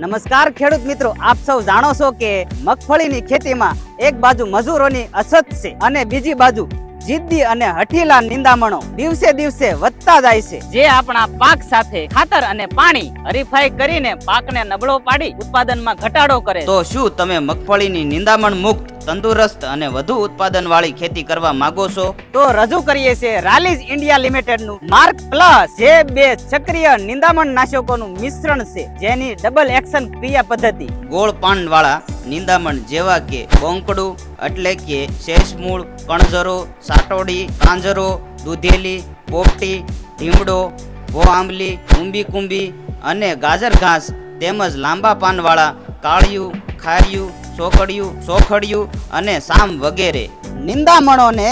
નમસ્કાર ખેડૂત મિત્રો, આપ સૌ જાણો છો કે મગફળીની ખેતીમાં એક બાજુ મજૂરોની અછત છે અને બીજી બાજુ જિદ્દી અને હઠીલા નિંદામણો દિવસે દિવસે વધતા જાય છે, જે આપણા પાક સાથે ખાતર અને પાણી હરીફાઈ કરીને પાકને નબળો પાડી ઉત્પાદનમાં ઘટાડો કરે. તો શું તમે મગફળીની નિંદામણ મુક્ત, તંદુરસ્ત અને વધુ ઉત્પાદન વાળી ખેતી કરવા માંગો છો? તો રજૂ કરીએ છીએ રાલીઝ ઇન્ડિયા લિમિટેડ નું માર્ક પ્લસ, જે બે સક્રિય નિંદામણ નાશકોનું મિશ્રણ છે, જેની ડબલ એક્શન ક્રિયા પદ્ધતિ ગોળ પાન વાળા નિંદામણ જેવા કે બોંકડું એટલે કે શેષમૂળ, કણજરો, સાટોડી, કાંજરો, દૂધેલી, પોપટી, ઢીમડો, ભો આંબલી, કુંબી અને ગાજર ઘાસ તેમજ લાંબા પાન વાળા કાળિયું, ખારિયું, સોખડિયું અને સામ વગેરે નિંદામણોને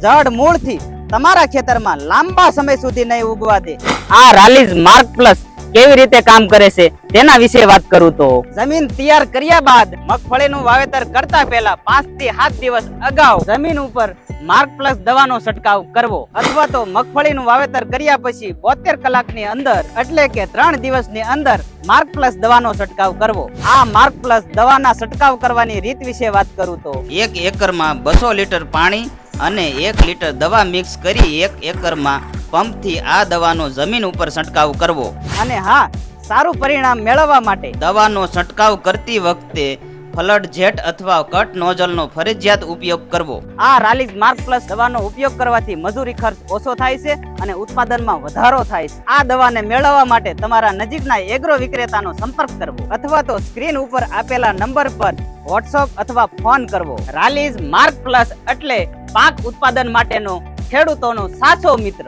જડ મૂળથી તમારા ખેતરમાં લાંબા સમય સુધી નહીં ઉગવા દે. આ રાલીઝ માર્ક પ્લસ કેવી રીતે કામ કરે છે તેના વિશે વાત કરું તો જમીન તૈયાર કર્યા બાદ મગફળીનું વાવેતર કરતા પહેલા 5 થી 7 દિવસ અગાઉ જમીન ઉપર માર્ક પ્લસ દવાનો છંટકાવ કરવો, અથવા તો મગફળીનું વાવેતર કર્યા પછી 72 કલાકની અંદર એટલે કે 3 દિવસની અંદર માર્ક પ્લસ દવાનો છંટકાવ કરવો. આ માર્ક પ્લસ દવાના છંટકાવ કરવાની રીત વિશે વાત કરું તો 1 એકરમાં 200 લીટર પાણી અને 1 લીટર દવા મિક્સ કરી 1 એકરમાં પંપથી આ દવાનો જમીન ઉપર છંટકાવ કરવો. અને હા, સારું પરિણામ મેળવવા માટે દવાનો છંટકાવ કરતી વખતે ફ્લડ જેટ અથવા કટ નોઝલનો ફરજિયાત ઉપયોગ કરવો. આ રાલીઝ માર્ક પ્લસ દવાનો ઉપયોગ કરવાથી મજૂરી ખર્ચ ઓછો થાય છે અને ઉત્પાદનમાં વધારો થાય છે. આ દવાને મેળવવા માટે તમારા નજીકના એગ્રો વિક્રેતાનો સંપર્ક કરવો અથવા તો સ્ક્રીન ઉપર આપેલા નંબર પર વોટ્સઅપ અથવા ફોન કરવો. રાલીઝ માર્ક પ્લસ એટલે પાક ઉત્પાદન માટેનો ખેડૂતોનો સાચો મિત્ર.